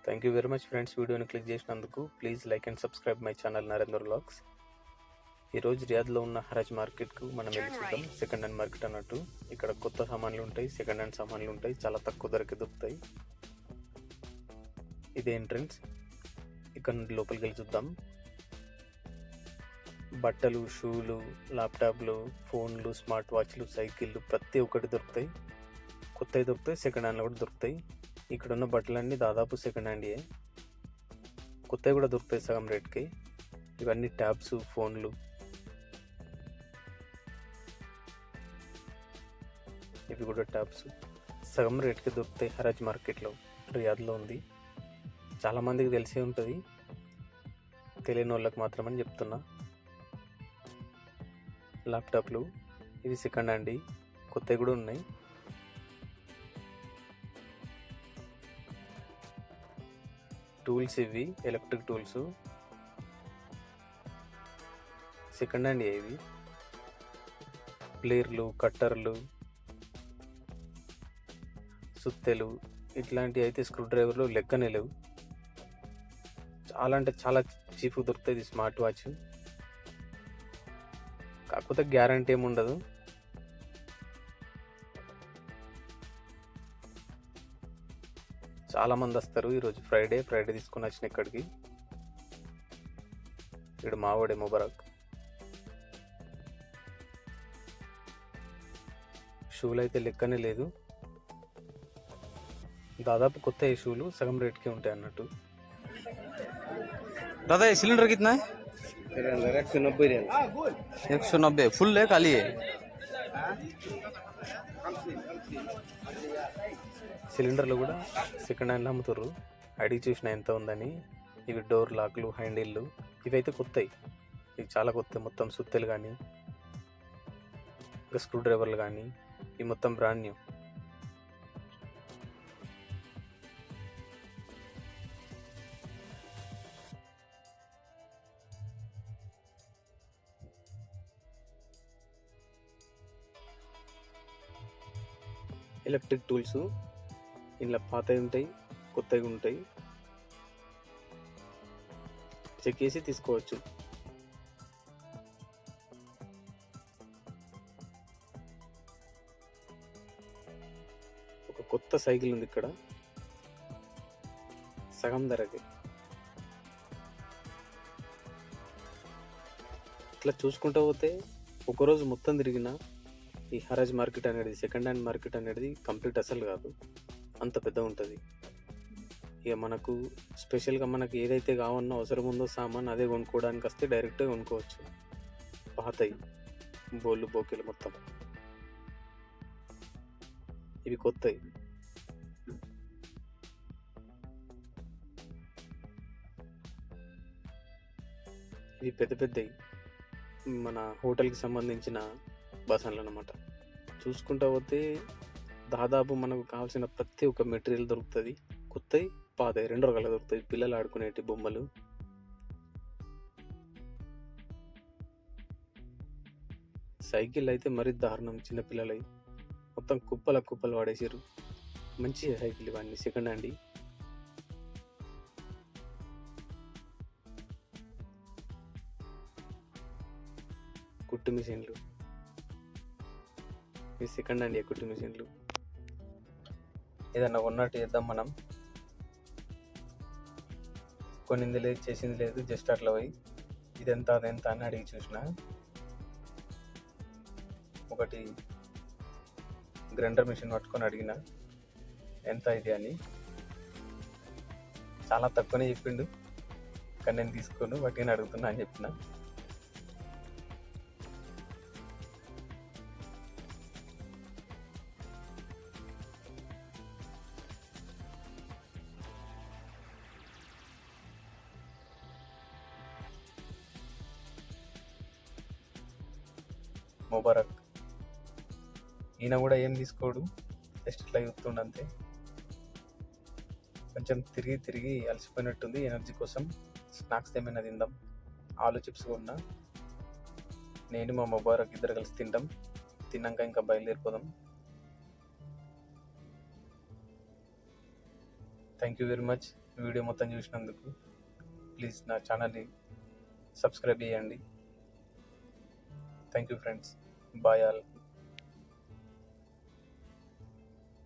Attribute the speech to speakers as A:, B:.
A: Thank you very much friends. వీడియోని click చేసినందుకు please like and subscribe my channel Narender vlogs. ఈరోజు రియాద్లో ఉన్న హరాజ్ మార్కెట్కు మనం వెళ్ళి చూద్దాం. సెకండ్ హ్యాండ్ మార్కెట్ అన్నట్టు. ఇక్కడ కొత్త సామాన్లు ఉంటాయి, సెకండ్ హ్యాండ్ సామాన్లు ఉంటాయి, చాలా తక్కువ ధరకి దొరుకుతాయి. ఇదే ఎంట్రన్స్. ఇక్కడ నుండి లోపలికి వెళ్ళి చూద్దాం. బట్టలు, షూలు, ల్యాప్టాప్లు, ఫోన్లు, స్మార్ట్ వాచ్లు, సైకిళ్ళు ప్రతి ఒక్కటి దొరుకుతాయి. కొత్తవి దొరుకుతాయి, సెకండ్ హ్యాండ్లో కూడా దొరుకుతాయి. ఇక్కడ ఉన్న బట్టలన్నీ దాదాపు సెకండ్ హ్యాండ్యే. కొత్తవి కూడా దొరుకుతాయి సగం రేట్కి. ఇవన్నీ ట్యాబ్స్, ఫోన్లు. ఇవి కూడా ట్యాబ్స్ సగం రేట్కి దొరుకుతాయి. హరాజ్ మార్కెట్లో రియాద్లో ఉంది. చాలామందికి తెలిసే ఉంటుంది, తెలియని వాళ్ళకి మాత్రమని చెప్తున్నా. ల్యాప్టాప్లు ఇవి సెకండ్ హ్యాండ్, కొత్తవి కూడా ఉన్నాయి. టూల్స్ ఇవి ఎలక్ట్రిక్ టూల్స్ సెకండ్ హ్యాండ్. ఇవి ప్లేర్లు, కట్టర్లు, సుత్తెలు ఇట్లాంటివి అయితే స్క్రూ డ్రైవర్లు లెక్కనే లేవు. చాలా అంటే చాలా చీప్ దొరుకుతుంది. స్మార్ట్ వాచ్ కాకపోతే గ్యారంటీ ఏమి ఉండదు. చాలా మంది వస్తారు. ఈరోజు ఫ్రైడే తీసుకుని వచ్చిన ఇక్కడికి. ఇక్కడ మావాడే ముబారక్. షూలు అయితే లెక్కనే లేదు. దాదాపు కొత్త షూలు సగం రేట్కి ఉంటాయి అన్నట్టు.
B: दादा ये सिलेंडर कितना है?
C: सिलेंडर 190 रियाल।
B: 190 फुल है खाली है?
A: సిలిండర్లు కూడా సెకండ్ హ్యాండ్లో అమ్ముతారు. అడిగి చూసిన ఎంత ఉందని. ఇవి డోర్ లాక్లు, హ్యాండిల్లు ఇవైతే కొత్తవి. ఇవి చాలా కొత్త. మొత్తం సుత్తెలు కానీ, ఇంకా స్క్రూ డ్రైవర్లు కానీ ఇవి మొత్తం బ్రాండ్ న్యూ. ఎలక్ట్రిక్ టూల్స్ ఇంట్లో పాతవి ఉంటాయి, కొత్తవి ఉంటాయి. చెక్ చేసి తీసుకోవచ్చు. ఒక కొత్త సైకిల్ ఉంది ఇక్కడ సగం ధరకి. ఇట్లా చూసుకుంటూ పోతే ఒకరోజు మొత్తం తిరిగిన ఈ హరాజ్ మార్కెట్ అనేది, సెకండ్ హ్యాండ్ మార్కెట్ అనేది కంప్లీట్ అసలు కాదు, అంత పెద్ద ఉంటుంది. ఇక మనకు స్పెషల్గా మనకు ఏదైతే కావాలన్నా అవసరం ఉందో సామాన్ అదే కొనుక్కోవడానికి వస్తే డైరెక్ట్గా కొనుక్కోవచ్చు. పాతయి బోళ్ళు, బోకెలు మొత్తం. ఇవి కొత్తవి. ఇవి పెద్ద పెద్దవి మన హోటల్కి సంబంధించిన బాసనలు అన్నమాట. చూసుకుంటా పోతే దాదాపు మనకు కావాల్సిన ప్రతి ఒక్క మెటీరియల్ దొరుకుతుంది. కొత్తవి, పాతవి రెండు రకాలుగా దొరుకుతాయి. పిల్లలు ఆడుకునేటి బొమ్మలు, సైకిల్ అయితే మరీ దారుణం. చిన్నపిల్లలై మొత్తం కుప్పలు వాడేసారు. మంచి సైకిల్ ఇవన్నీ సెకండ్ హ్యాండ్. కుట్టు మిషన్లు ఇవి సెకండ్ హ్యాండ్. కుట్టు మిషన్లు ఏదన్నా ఉన్నట్టు చేద్దాం మనం. కొనింది లేదు, చేసింది లేదు, జస్ట్ అట్లా పోయి ఇదెంత అదెంత అని అడిగి చూసిన. ఒకటి గ్రైండర్ మిషన్ పట్టుకొని అడిగిన ఎంత ఇది అని. చాలా తక్కువనే చెప్పిండు, కానీ నేను తీసుకోను, వాటిని అడుగుతున్నా అని చెప్పిన. ముబారక్ ఈయన కూడా ఏం తీసుకోడు, జస్ట్ ఇట్లా చూస్తుండంతే. కొంచెం తిరిగి అలసిపోయినట్టుంది. ఎనర్జీ కోసం స్నాక్స్ ఏమైనా తిందాం. ఆలు చిప్స్ కొన్నా. నేను మా ముబారక్ ఇద్దరు కలిసి తింటాం. తిన్నాక ఇంకా బయలుదేరిపోదాం. Thank you very much video మొత్తం చూసినందుకు. ప్లీజ్ నా ఛానల్ని సబ్స్క్రైబ్ చేయండి. Thank you friends. Bye all.